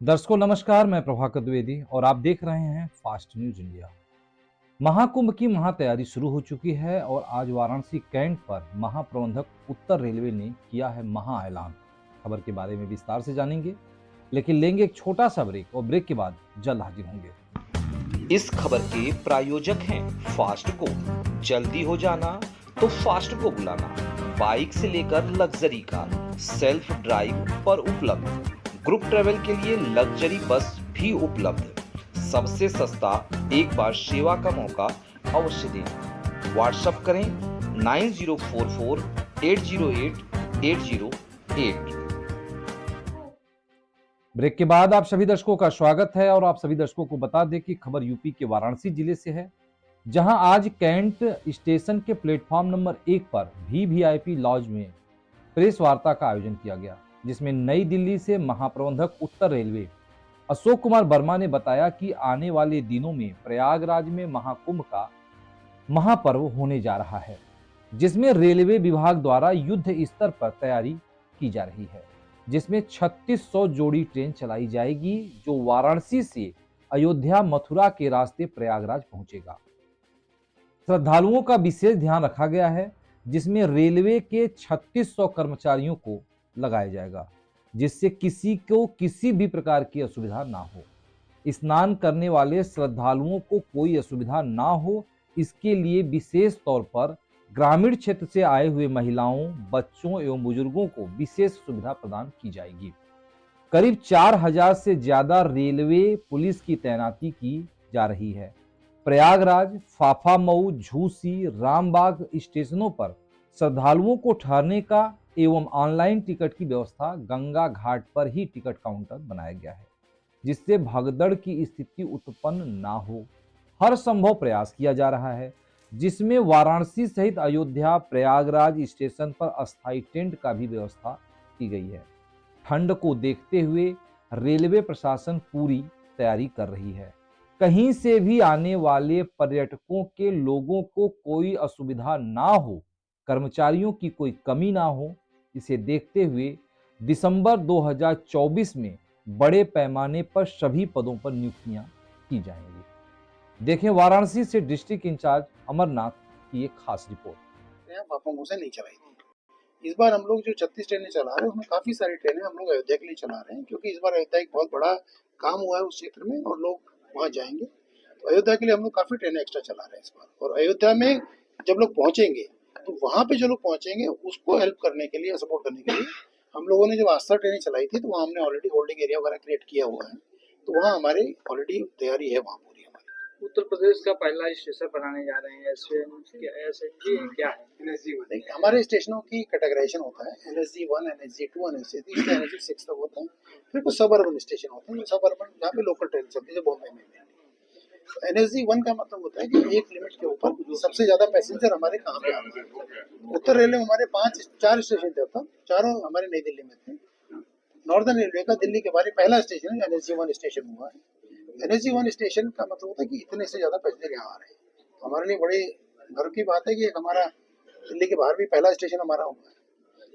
दर्शकों नमस्कार, मैं प्रभाकर द्विवेदी और आप देख रहे हैं फास्ट न्यूज इंडिया। महाकुंभ की महातैयारी शुरू हो चुकी है और आज वाराणसी कैंट पर महाप्रबंधक उत्तर रेलवे ने किया है महा ऐलान। खबर के बारे में विस्तार से जानेंगे, लेकिन लेंगे एक छोटा सा ब्रेक और ब्रेक के बाद जल्द हाजिर होंगे। इस खबर के प्रायोजक हैं फास्ट को। जल्दी हो जाना तो फास्ट को बुलाना। बाइक से लेकर लग्जरी कार सेल्फ ड्राइव पर उपलब्ध। ग्रुप ट्रेवल के लिए लग्जरी बस भी उपलब्ध। सबसे सस्ता एक बार सेवा का मौका अवश्य दें। व्हाट्सएप करें 9044808808। ब्रेक के बाद आप सभी दर्शकों का स्वागत है और आप सभी दर्शकों को बता दें कि खबर यूपी के वाराणसी जिले से है, जहां आज कैंट स्टेशन के प्लेटफॉर्म नंबर 1 पर वीवीआईपी लॉज में प्रेस वार्ता का आयोजन किया गया, जिसमें नई दिल्ली से महाप्रबंधक उत्तर रेलवे अशोक कुमार वर्मा ने बताया कि आने वाले दिनों में प्रयागराज में महाकुंभ का महापर्व होने जा रहा है, जिसमें रेलवे विभाग द्वारा युद्ध स्तर पर तैयारी की जा रही है, जिसमें 3600 जोड़ी ट्रेन चलाई जाएगी, जो वाराणसी से अयोध्या मथुरा के रास्ते प्रयागराज पहुंचेगा। श्रद्धालुओं का विशेष ध्यान रखा गया है, जिसमें रेलवे के 3600 कर्मचारियों को लगाया जाएगा, जिससे किसी को किसी भी प्रकार की असुविधा ना हो। स्नान करने वाले श्रद्धालुओं को कोई असुविधा ना हो, इसके लिए विशेष तौर पर ग्रामीण क्षेत्र से आए हुए महिलाओं, बच्चों एवं बुजुर्गों को विशेष सुविधा प्रदान की जाएगी। करीब 4000 से ज्यादा रेलवे पुलिस की तैनाती की जा रही है। प्रयागराज, फाफामऊ, झूसी, रामबाग स्टेशनों पर श्रद्धालुओं को ठहरने का एवं ऑनलाइन टिकट की व्यवस्था गंगा घाट पर ही टिकट काउंटर बनाया गया है, जिससे भगदड़ की स्थिति उत्पन्न ना हो। हर संभव प्रयास किया जा रहा है, जिसमें वाराणसी सहित अयोध्या, प्रयागराज स्टेशन पर अस्थायी टेंट का भी व्यवस्था की गई है। ठंड को देखते हुए रेलवे प्रशासन पूरी तैयारी कर रही है। कहीं से भी आने वाले पर्यटकों के लोगों को कोई असुविधा ना हो, कर्मचारियों की कोई कमी ना हो, इसे देखते हुए दिसंबर 2024 में बड़े पैमाने पर सभी पदों पर नियुक्तियां की जाएंगी। देखें वाराणसी से डिस्ट्रिक्ट इंचार्ज अमरनाथ की एक खास रिपोर्ट। पापाओं से नहीं चलाई थी। इस बार हम लोग जो 36 ट्रेनें चला रहे हैं, उसमें काफी सारी ट्रेनें हम लोग अयोध्या के लिए चला रहे हैं, क्योंकि इस बार अयोध्या एक बहुत बड़ा काम हुआ है उस क्षेत्र में और लोग वहाँ जाएंगे। तो अयोध्या के लिए हम लोग काफी ट्रेनें एक्स्ट्रा चला रहे हैं इस बार। और अयोध्या में जब लोग पहुंचेंगे तो वहाँ पे जो लोग पहुंचेंगे उसको हेल्प करने के लिए, सपोर्ट करने के लिए हम लोगों ने जब आस्था ट्रेनें चलाई थी तो वहाँ हमने ऑलरेडी होल्डिंग एरिया वगैरह क्रिएट किया हुआ है। तो वहाँ हमारी ऑलरेडी तैयारी है वहाँ पूरी हमारी। उत्तर प्रदेश का पहला स्टेशन बनाने जा रहे हैं, क्या है? NSG1 हमारे स्टेशनों की कैटेगराइजेशन होता है, NSG1, NSG2, NSG3 से NSG6 तक होता है। फिर कुछ सब अर्बन स्टेशन होते हैं, सब अर्बन जहाँ पे लोकल ट्रेन चलती है, बॉम्बे में। NSG1 का मतलब होता है कि एक लिमिट के ऊपर सबसे ज्यादा पैसेंजर हमारे कहाँ पे आते हैं। उत्तर रेलवे में हमारे 4 स्टेशन थे, तब चारों हमारे नई दिल्ली में थे। नॉर्दर्न रेलवे का दिल्ली के बारे पहला स्टेशन NSG1 स्टेशन हुआ है। NSG1 स्टेशन का मतलब होता है कि इतने से ज्यादा पैसेंजर यहाँ आ रहे हैं। तो हमारे लिए बड़ी गर्व की बात है कि एक हमारा दिल्ली के बाहर भी पहला स्टेशन हमारा हुआ है।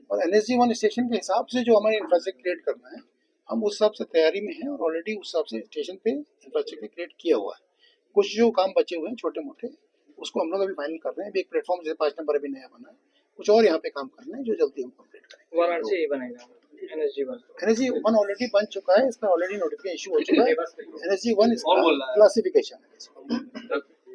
और NSG1 स्टेशन के हिसाब से जो हमारे इंफ्रास्ट्रक्चर क्रिएट करना है, हम उस हिसाब से तैयारी में हैं और ऑलरेडी उस हिसाब से स्टेशन पे इंफ्रास्ट्रक्चर क्रिएट किया हुआ है। कुछ जो काम बचे हुए हैं छोटे मोटे, उसको हम लोग अभी फाइनल कर रहे हैं। अभी एक प्लेटफॉर्म जैसे 5 नंबर अभी नया बना है, कुछ और यहाँ पे काम करना है जो जल्दी हम कंप्लीट करेंगे। वाराणसी ही बनेगा NSG1 ऑलरेडी बन चुका है, इसका ऑलरेडी नोटिफिकेशन इशू हो चुका है। NSG1 इसका क्लासिफिकेशन है।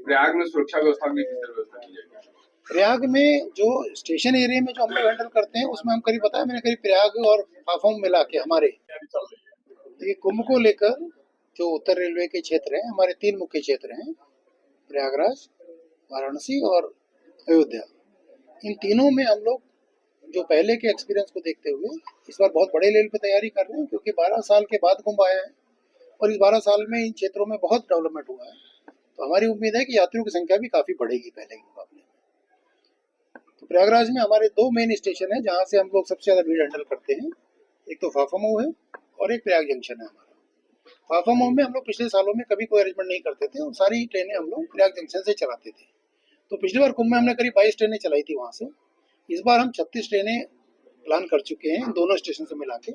प्रयाग में सुरक्षा व्यवस्था में किस तरह व्यवस्था की जाएगी? प्रयाग में जो स्टेशन एरिया में जो हम लोग हैंडल करते हैं, उसमें हम करीब बताया मैंने, करीब प्रयाग और फाफाम मिला के हमारे ये कुंभ को लेकर जो उत्तर रेलवे के क्षेत्र हैं, हमारे 3 मुख्य क्षेत्र हैं, प्रयागराज, वाराणसी और अयोध्या। इन तीनों में हम लोग जो पहले के एक्सपीरियंस को देखते हुए इस बार बहुत बड़े लेवल पे तैयारी कर रहे हैं, क्योंकि 12 साल के बाद कुंभ आया है और इस 12 साल में इन क्षेत्रों में बहुत डेवलपमेंट हुआ है। तो हमारी उम्मीद है कि यात्रियों की संख्या भी काफी बढ़ेगी पहले के मुकाबले। तो प्रयागराज में हमारे 2 मेन स्टेशन है जहाँ से हम लोग सबसे ज्यादा भीड़ हैंडल करते हैं। एक तो फाफामऊ है और एक प्रयाग जंक्शन है हमारा। फाफामऊ में हम लोग पिछले सालों में कभी कोई अरेंजमेंट नहीं करते थे और सारी ट्रेनें हम लोग प्रयाग जंक्शन से चलाते थे। तो पिछली बार कुंभ में हमने करीब 22 ट्रेनें चलाई थी वहाँ से। इस बार हम 36 ट्रेनें प्लान कर चुके हैं दोनों स्टेशन से मिला के,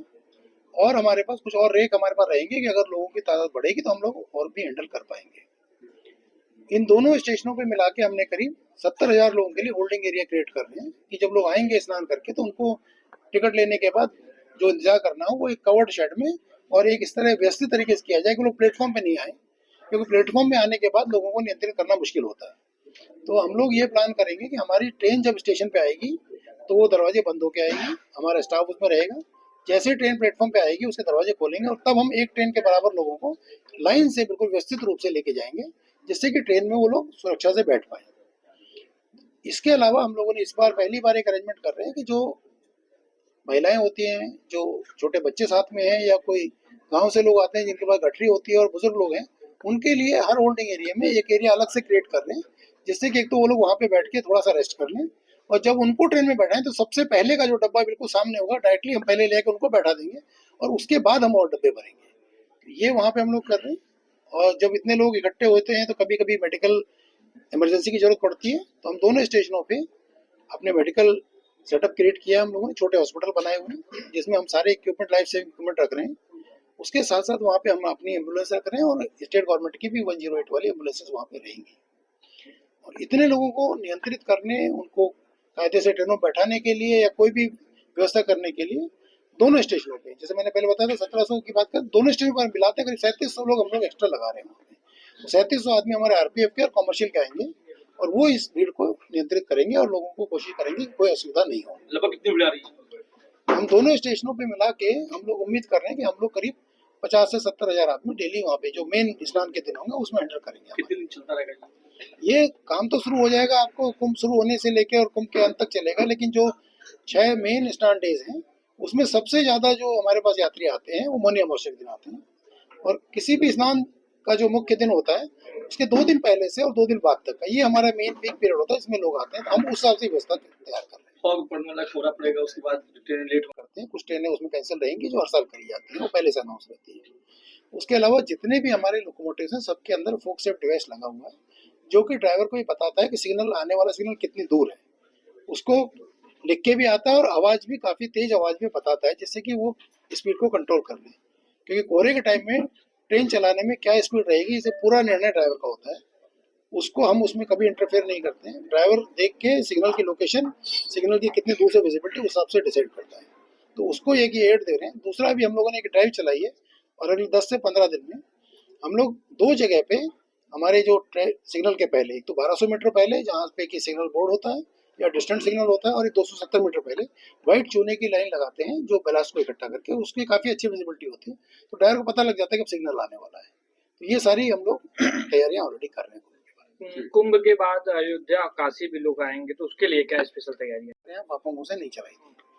और हमारे पास कुछ और रेक हमारे पास रहेंगे कि अगर लोगों की तादाद बढ़ेगी तो हम लोग और भी हैंडल कर पाएंगे। इन दोनों स्टेशनों पे मिला के हमने करीब 70,000 लोगों के लिए होल्डिंग एरिया क्रिएट कर रहे हैं कि जब लोग आएंगे स्नान करके तो उनको टिकट लेने के बाद जो इंतजार करना हो वो एक कवर्ड शेड में और एक इस तरह व्यवस्थित तरीके से किया जाए कि लोग प्लेटफॉर्म पे नहीं आए, क्योंकि प्लेटफॉर्म में आने के बाद लोगों को नियंत्रित करना मुश्किल होता है। तो हम लोग ये प्लान करेंगे कि हमारी ट्रेन जब स्टेशन पे आएगी तो वो दरवाजे बंद होके आएगी, हमारा स्टाफ उसमें रहेगा। जैसे ट्रेन प्लेटफॉर्म पे आएगी उसके दरवाजे खोलेंगे और तब हम एक ट्रेन के बराबर लोगों को लाइन से बिल्कुल व्यवस्थित रूप से लेके जाएंगे, जिससे कि ट्रेन में वो लोग सुरक्षा से बैठ पाए। इसके अलावा हम लोगों ने इस बार पहली बार एक अरेंजमेंट कर रहे हैं कि जो महिलाएं होती हैं, जो छोटे बच्चे साथ में हैं या कोई गांव से लोग आते हैं जिनके पास गठरी होती है और बुजुर्ग लोग हैं, उनके लिए हर होल्डिंग एरिया में एक एरिया अलग से क्रिएट कर रहे हैं, जिससे कि एक तो वो लोग वहां पे बैठ के थोड़ा सा रेस्ट कर लें और जब उनको ट्रेन में बैठाएं तो सबसे पहले का जो डब्बा बिल्कुल सामने होगा डायरेक्टली हम पहले लेके उनको बैठा देंगे और उसके बाद हम और डब्बे भरेंगे। ये वहां पे हम लोग कर रहे हैं। और जब इतने लोग इकट्ठे होते हैं तो कभी कभी मेडिकल इमरजेंसी की जरूरत पड़ती है, तो हम दोनों स्टेशनों पे अपने मेडिकल सेटअप क्रिएट किया हम लोगों ने, छोटे हॉस्पिटल बनाए हुए हैं जिसमें हम सारे इक्विपमेंट लाइफ सेविंग इक्विपमेंट रख रहे हैं। उसके साथ साथ वहाँ पे हम अपनी एम्बुलेंस रख रहे हैं और स्टेट गवर्नमेंट की भी 108 वाली एम्बुलेंसेज वहाँ पे रहेंगी। और इतने लोगों को नियंत्रित करने, उनको कायदे से ट्रेनों में बैठाने के लिए या कोई भी व्यवस्था करने के लिए दोनों स्टेशनों पे, जैसे मैंने पहले बताया था 1700 की बात कर, दोनों स्टेशन पर मिलाते हैं करीब 3700 लोग हम लोग एक्स्ट्रा लगा रहे हैं। तो 3700 आदमी हमारे आरपीएफ के और कमर्शियल के आएंगे और वो इस भीड़ को नियंत्रित करेंगे और लोगों को कोशिश करेंगे कि कोई असुविधा नहीं हो। लगभग कितनी भीड़ आ रही है? हम दोनों स्टेशनों पे मिला के हम लोग उम्मीद कर रहे हैं कि हम लोग करीब 50 से 70,000 आदमी डेली वहाँ पे जो मेन स्नान के दिन होंगे उसमें हैंडल करेंगे। कितने दिन चलता रहेगा ये काम तो शुरू हो जाएगा, आपको कुंभ शुरू होने से लेके और कुंभ के अंत तक चलेगा, लेकिन जो 6 मेन स्नान डेज हैं उसमें सबसे ज्यादा जो हमारे पास यात्री आते हैं वो मौनी अमावस्या के दिन आते हैं। और किसी भी स्नान का जो मुख्य दिन होता है उसके 2 दिन पहले से और 2 दिन बाद तक का ये हमारा मेन पीक पीरियड होता है, इसमें लोग आते हैं। तो हम उस हिसाब से व्यवस्था तैयार कर रहे हैं। फॉग पड़ने वाला, कोहरा पड़ेगा, उसके बाद ट्रेन लेट करते हैं, कुछ ट्रेनें उसमें कैंसिल रहेंगी जो हर साल करी जाती हैं, वो पहले से अनाउंस रहती है। उसके अलावा जितने भी हमारे लोकोमोटिव्स हैं सबके अंदर फोक सेफ डिवाइस लगा हुआ है जो कि ड्राइवर को ये बताता है कि सिग्नल आने वाला सिग्नल कितनी दूर है, उसको लिख के भी आता है और आवाज भी काफी तेज आवाज में बताता है जिससे कि वो स्पीड को कंट्रोल कर ले। क्योंकि कोहरे के टाइम में ट्रेन चलाने में क्या स्पीड रहेगी इसे पूरा निर्णय ड्राइवर का होता है, उसको हम उसमें कभी इंटरफेयर नहीं करते हैं। ड्राइवर देख के सिग्नल की लोकेशन, सिग्नल की कितनी दूर से विजिबिलिटी उस हिसाब से डिसाइड करता है। तो उसको एक ये एड दे रहे हैं। दूसरा भी हम लोगों ने एक ड्राइव चलाई है और अगले 10 से 15 दिन में हम लोग 2 जगह पे हमारे जो सिग्नल के पहले, एक तो 1200 मीटर पहले जहाँ पे कि सिग्नल बोर्ड होता है या डिस्टेंट सिग्नल होता है, और 270 मीटर पहले व्हाइट चूने की लाइन लगाते हैं जो बैलास्ट को इकट्ठा करके, उसकी काफी अच्छी विजिबिलिटी होती है, तो ड्राइवर को पता लग जाता है कि अब सिग्नल आने वाला है। तो ये सारी हम लोग तैयारियां ऑलरेडी कर रहे हैं। कुंभ के बाद अयोध्या काशी भी लोग आएंगे, तो उसके लिए क्या स्पेशल तैयारी है? बापू मुंह से नहीं चलाई थी।